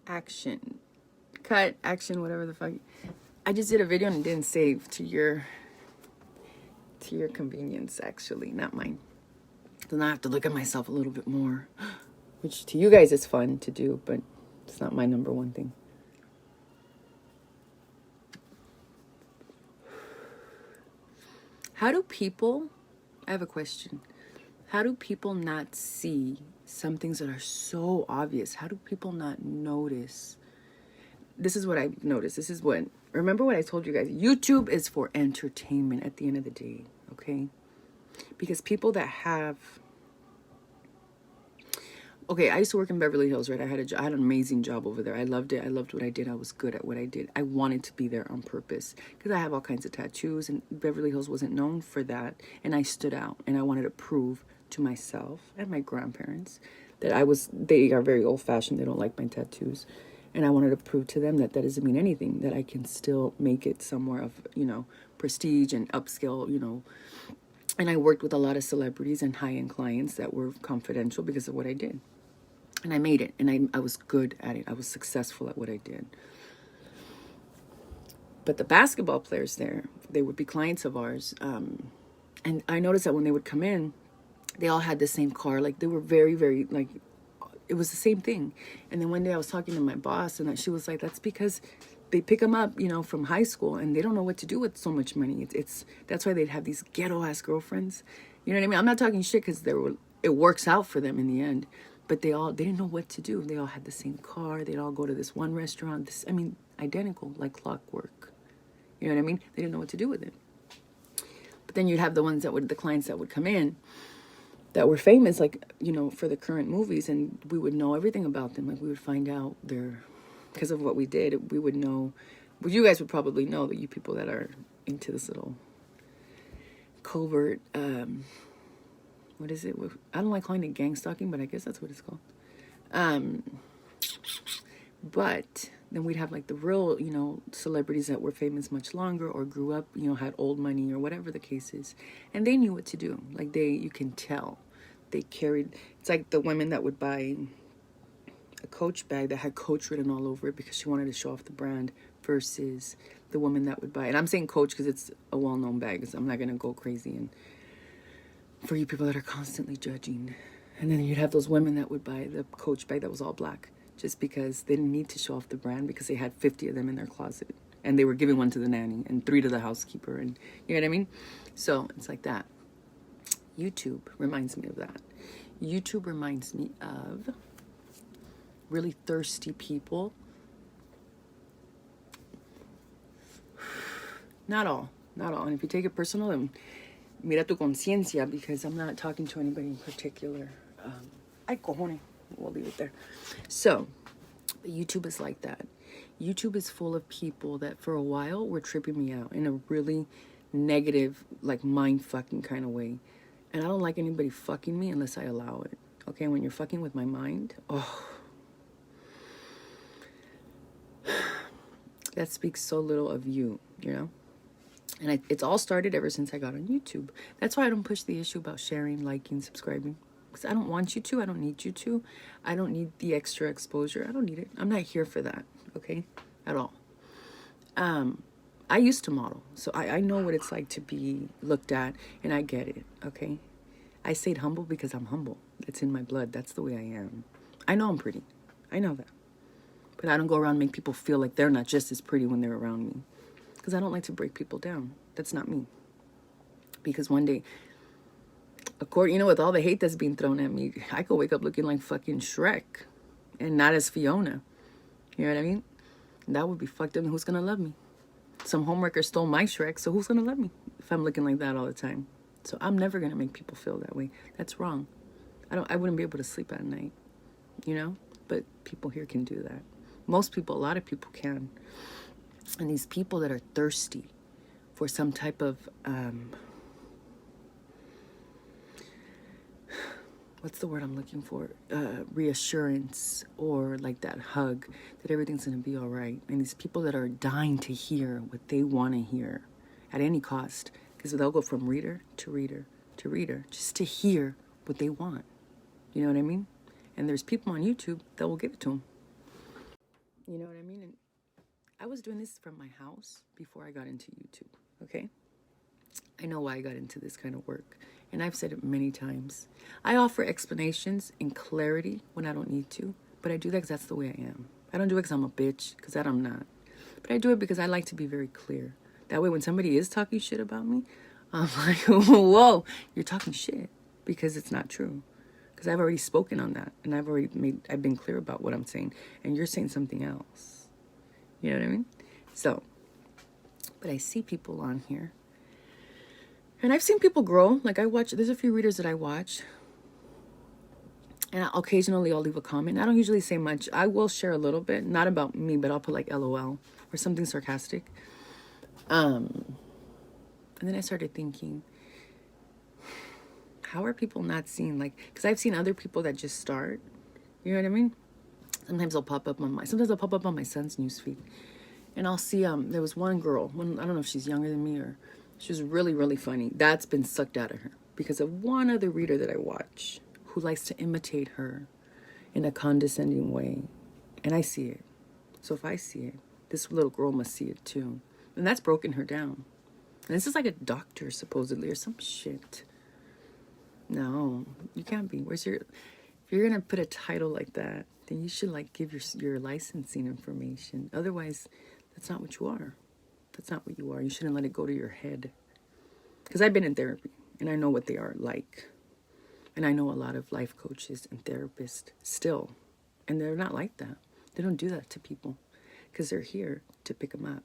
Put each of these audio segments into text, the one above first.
action. Cut, action, whatever the fuck. I just did a video and it didn't save to your convenience, actually, not mine. So now I have to look at myself a little bit more, which to you guys is fun to do, but it's not my number one thing. How do people, I have a question. How do people not see some things that are so obvious? How do people not notice? This is what I've noticed. Remember what I told you guys. YouTube is for entertainment at the end of the day, okay? Because people that have... Okay, I used to work in Beverly Hills, right? I had an amazing job over there. I loved it. I loved what I did. I was good at what I did. I wanted to be there on purpose because I have all kinds of tattoos, and Beverly Hills wasn't known for that. And I stood out, and I wanted to prove to myself and my grandparents that they are very old-fashioned. They don't like my tattoos. And I wanted to prove to them that doesn't mean anything, that I can still make it somewhere of, prestige and upscale, And I worked with a lot of celebrities and high-end clients that were confidential because of what I did. And I made it, and I was good at it. I was successful at what I did. But the basketball players there, they would be clients of ours. And I noticed that when they would come in, they all had the same car. Like, they were very, very, like, it was the same thing. And then one day I was talking to my boss, and she was like, that's because they pick them up, from high school, and they don't know what to do with so much money. That's why they'd have these ghetto-ass girlfriends. You know what I mean? I'm not talking shit because it works out for them in the end. But they didn't know what to do. They all had the same car. They'd all go to this one restaurant. Identical, like clockwork. You know what I mean? They didn't know what to do with it. But then you'd have the clients that would come in that were famous, like, for the current movies, and we would know everything about them. Like, we would find out because of what we did, we would know, well, you guys would probably know, that you people that are into this little covert, what is it? I don't like calling it gang stalking, but I guess that's what it's called. But then we'd have like the real, celebrities that were famous much longer or grew up, had old money or whatever the case is. And they knew what to do. Like you can tell. They carried, it's like the women that would buy a Coach bag that had Coach written all over it because she wanted to show off the brand versus the woman that would buy, and I'm saying Coach because it's a well-known bag, so I'm not going to go crazy and for you people that are constantly judging. And then you'd have those women that would buy the Coach bag that was all black just because they didn't need to show off the brand because they had 50 of them in their closet and they were giving one to the nanny and 3 to the housekeeper, and you know what I mean? So it's like that. YouTube reminds me of that. YouTube reminds me of really thirsty people. Not all. And if you take it personal, then mira tu conciencia, because I'm not talking to anybody in particular. Ay, cojones. We'll leave it there. So, YouTube is like that. YouTube is full of people that for a while were tripping me out in a really negative, like mind-fucking kind of way. And I don't like anybody fucking me unless I allow it. Okay, when you're fucking with my mind, that speaks so little of you, And it's all started ever since I got on YouTube. That's why I don't push the issue about sharing, liking, subscribing. Because I don't want you to. I don't need you to. I don't need the extra exposure. I don't need it. I'm not here for that, okay? At all. I used to model. So I know what it's like to be looked at, and I get it, okay? I stayed humble because I'm humble. It's in my blood. That's the way I am. I know I'm pretty. I know that. But I don't go around and make people feel like they're not just as pretty when they're around me. Because I don't like to break people down. That's not me. Because one day, with all the hate that's being thrown at me, I could wake up looking like fucking Shrek. And not as Fiona. You know what I mean? And that would be fucked up. And who's going to love me? Some homewrecker stole my Shrek, so who's going to love me if I'm looking like that all the time? So I'm never going to make people feel that way. That's wrong. I wouldn't be able to sleep at night. But people here can do that. A lot of people can. And these people that are thirsty for some type of, what's the word I'm looking for? Reassurance, or like that hug that everything's going to be all right. And these people that are dying to hear what they want to hear at any cost, because they'll go from reader to reader to reader just to hear what they want. You know what I mean? And there's people on YouTube that will give it to them. You know what I mean? And I was doing this from my house before I got into YouTube, okay? I know why I got into this kind of work. And I've said it many times. I offer explanations and clarity when I don't need to. But I do that because that's the way I am. I don't do it because I'm a bitch, because that I'm not. But I do it because I like to be very clear. That way when somebody is talking shit about me, I'm like, whoa, you're talking shit. Because it's not true. Because I've already spoken on that. And I've been clear about what I'm saying. And you're saying something else. You know what I mean? So, but I see people on here. And I've seen people grow. Like there's a few readers that I watch. And occasionally I'll leave a comment. I don't usually say much. I will share a little bit. Not about me, but I'll put like LOL or something sarcastic. And then I started thinking, how are people not seeing, like, because I've seen other people that just start. You know what I mean? Sometimes I'll pop up on my son's newsfeed. And I'll see, there was one girl, I don't know if she's younger than me or she was really, really funny. That's been sucked out of her because of one other reader that I watch who likes to imitate her in a condescending way. And I see it. So if I see it, this little girl must see it too. And that's broken her down. And this is like a doctor, supposedly, or some shit. No, you can't be. If you're going to put a title like that, then you should like give your licensing information. Otherwise, that's not what you are. That's not what you are. You shouldn't let it go to your head. Because I've been in therapy and I know what they are like. And I know a lot of life coaches and therapists still. And they're not like that. They don't do that to people. Because they're here to pick them up,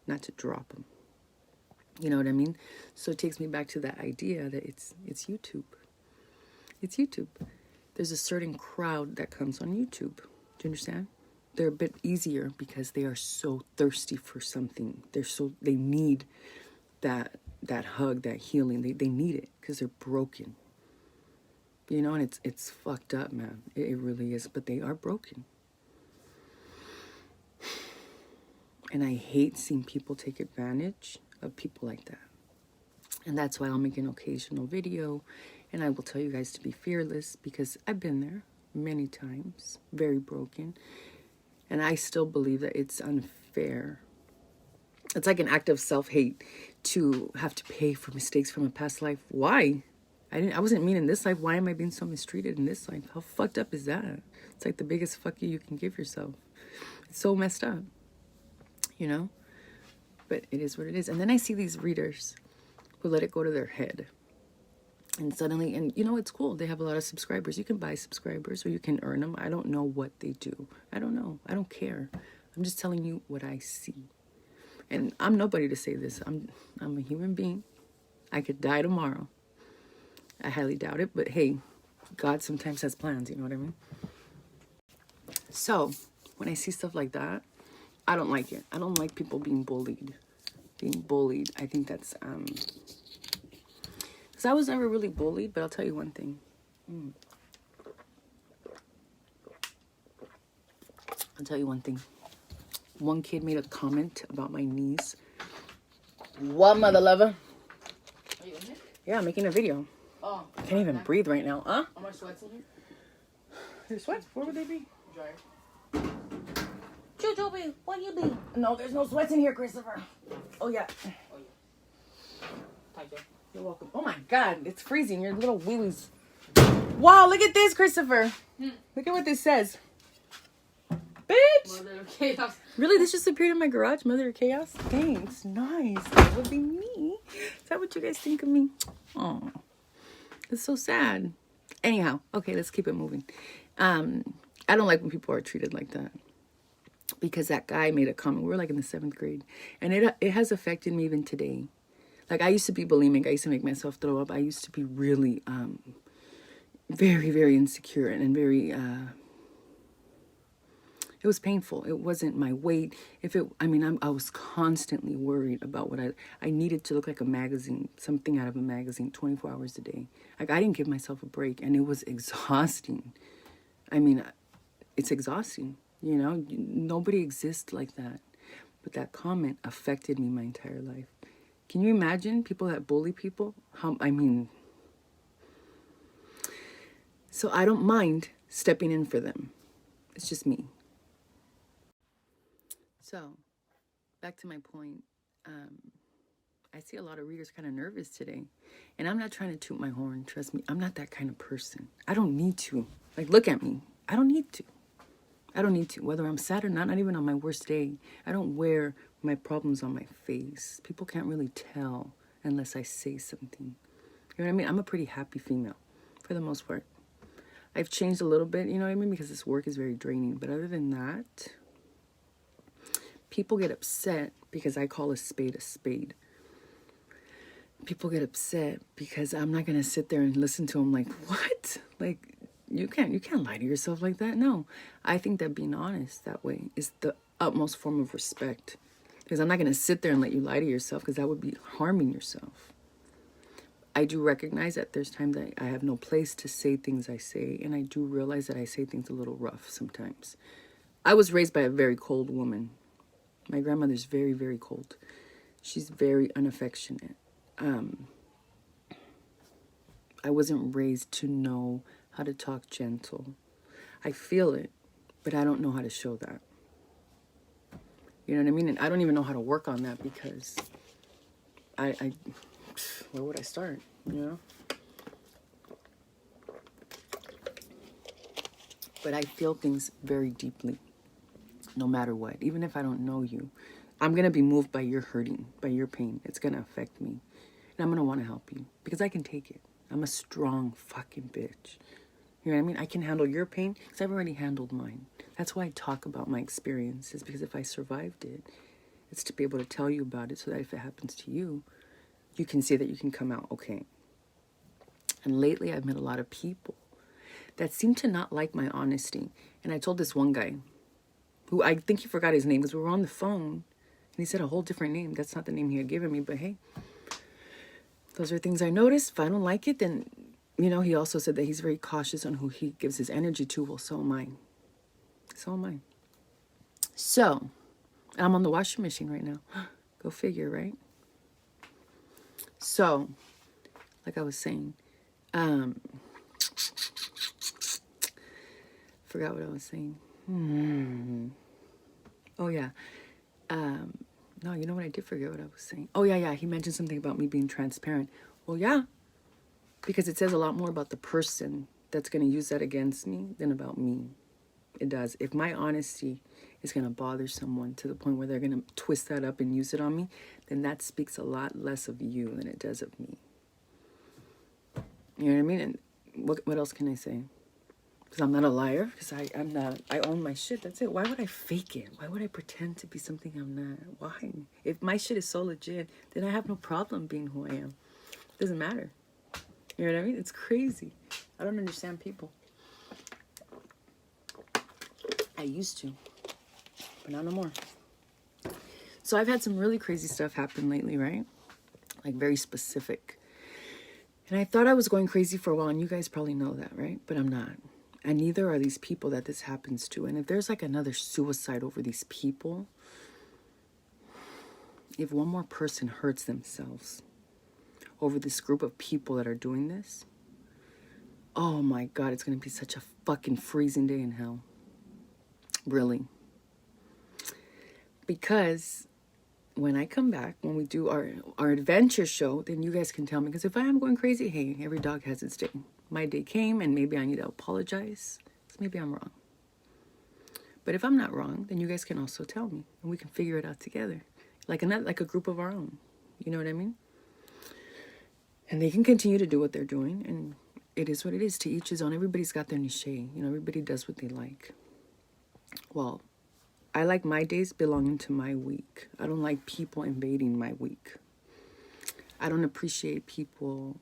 not to drop them. You know what I mean? So it takes me back to that idea that it's YouTube. It's YouTube. There's a certain crowd that comes on YouTube. Do you understand? They're a bit easier because they are so thirsty for something. They need that hug, that healing. They need it because they're broken. You know, and it's fucked up, man. It really is. But they are broken. And I hate seeing people take advantage of people like that. And that's why I'll make an occasional video. And I will tell you guys to be fearless because I've been there many times, very broken. And I still believe that it's unfair. It's like an act of self-hate to have to pay for mistakes from a past life. Why? I wasn't mean in this life. Why am I being so mistreated in this life? How fucked up is that? It's like the biggest fuck you can give yourself. It's so messed up. You know? But it is what it is. And then I see these readers who let it go to their head. And suddenly, and you know, it's cool. They have a lot of subscribers. You can buy subscribers or you can earn them. I don't know what they do. I don't know. I don't care. I'm just telling you what I see. And I'm nobody to say this. I'm a human being. I could die tomorrow. I highly doubt it. But hey, God sometimes has plans. You know what I mean? So when I see stuff like that, I don't like it. I don't like people being bullied. I think that's... Because I was never really bullied, but I'll tell you one thing. I'll tell you one thing. One kid made a comment about my knees. What, mother lover? Are you in here? Yeah, I'm making a video. Oh. I can't even breathe right now. Huh? Are my sweats in here? Your sweats? Where would they be? Dryer. Joby, what you be? No, there's no sweats in here, Christopher. Oh, yeah. Oh, yeah. Tight, Joe. You're welcome. Oh, my God. It's freezing. Your little wheelies. Wow, look at this, Christopher. Look at what this says. Bitch! Mother of chaos. Really? This just appeared in my garage? Mother of chaos? Thanks. Nice. That would be me. Is that what you guys think of me? Oh, it's so sad. Anyhow, okay, let's keep it moving. I don't like when people are treated like that. Because that guy made a comment. We were like in the 7th grade. And it has affected me even today. Like, I used to be bulimic. I used to make myself throw up. I used to be really very, very insecure and very... It was painful. It wasn't my weight. I was constantly worried about what I needed to look like a magazine, something out of a magazine, 24 hours a day. Like, I didn't give myself a break, and it was exhausting. I mean, it's exhausting, you know? Nobody exists like that. But that comment affected me my entire life. Can you imagine people that bully people? So I don't mind stepping in for them. It's just me. So, back to my point. I see a lot of readers kind of nervous today. And I'm not trying to toot my horn. Trust me, I'm not that kind of person. I don't need to. Like, look at me. I don't need to. I don't need to. Whether I'm sad or not even on my worst day, I don't wear my problems on my face. People can't really tell unless I say something. You know what I mean? I'm a pretty happy female for the most part. I've changed a little bit, you know what I mean? Because this work is very draining. But other than that, people get upset because I call a spade a spade. People get upset because I'm not going to sit there and listen to them like, what? Like, you can't lie to yourself like that. No, I think that being honest that way is the utmost form of respect. Because I'm not going to sit there and let you lie to yourself, because that would be harming yourself. I do recognize that there's times that I have no place to say things I say, and I do realize that I say things a little rough sometimes. I was raised by a very cold woman. My grandmother's very, very cold. She's very unaffectionate. I wasn't raised to know how to talk gentle. I feel it, but I don't know how to show that. You know what I mean? And I don't even know how to work on that, because I where would I start, you know? But I feel things very deeply, no matter what. Even if I don't know you, I'm going to be moved by your hurting, by your pain. It's going to affect me. And I'm going to want to help you, because I can take it. I'm a strong fucking bitch. You know what I mean? I can handle your pain because I've already handled mine. That's why I talk about my experiences, because if I survived it, it's to be able to tell you about it, so that if it happens to you, you can see that you can come out okay. And lately I've met a lot of people that seem to not like my honesty. And I told this one guy, who I think he forgot his name because we were on the phone, and he said a whole different name. That's not the name he had given me, but hey, those are things I noticed. If I don't like it, then, you know, he also said that he's very cautious on who he gives his energy to. Well, so am I. So am I. So, I'm on the washing machine right now. Go figure, right? So, like I was saying, forgot what I was saying. Oh, yeah. No, you know what? I did forget what I was saying. Oh, yeah. He mentioned something about me being transparent. Well, yeah. Because it says a lot more about the person that's going to use that against me than about me. It does. If my honesty is going to bother someone to the point where they're going to twist that up and use it on me, then that speaks a lot less of you than it does of me. You know what I mean? And what else can I say? Because I'm not a liar. Because I'm not. I own my shit. That's it. Why would I fake it? Why would I pretend to be something I'm not? Why? If my shit is so legit, then I have no problem being who I am. It doesn't matter. You know what I mean? It's crazy. I don't understand people. I used to, but not no more. So I've had some really crazy stuff happen lately, right? Like very specific. And I thought I was going crazy for a while, and you guys probably know that, right? But I'm not. And neither are these people that this happens to. And if there's like another suicide over these people, if one more person hurts themselves over this group of people that are doing this, oh my God, it's going to be such a fucking freezing day in hell. Really. Because when I come back, when we do our adventure show, then you guys can tell me. Because if I am going crazy, hey, every dog has its day. My day came, and maybe I need to apologize. So maybe I'm wrong. But if I'm not wrong, then you guys can also tell me, and we can figure it out together, like a group of our own. You know what I mean? And they can continue to do what they're doing, and it is what it is. To each his own. Everybody's got their niche. You know, everybody does what they like. Well, I like my days belonging to my week. I don't like people invading my week. I don't appreciate people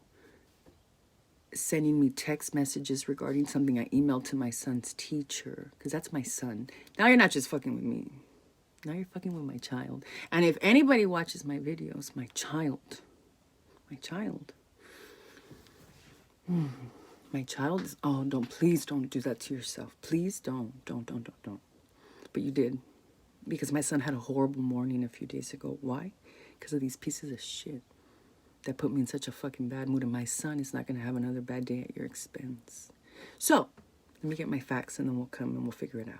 sending me text messages regarding something I emailed to my son's teacher, because that's my son. Now you're not just fucking with me. Now you're fucking with my child. And if anybody watches my videos, my child, my child is, oh, please don't do that to yourself. Please don't. But you did. Because my son had a horrible morning a few days ago. Why? Because of these pieces of shit that put me in such a fucking bad mood. And my son is not going to have another bad day at your expense. So, let me get my facts, and then we'll come and we'll figure it out.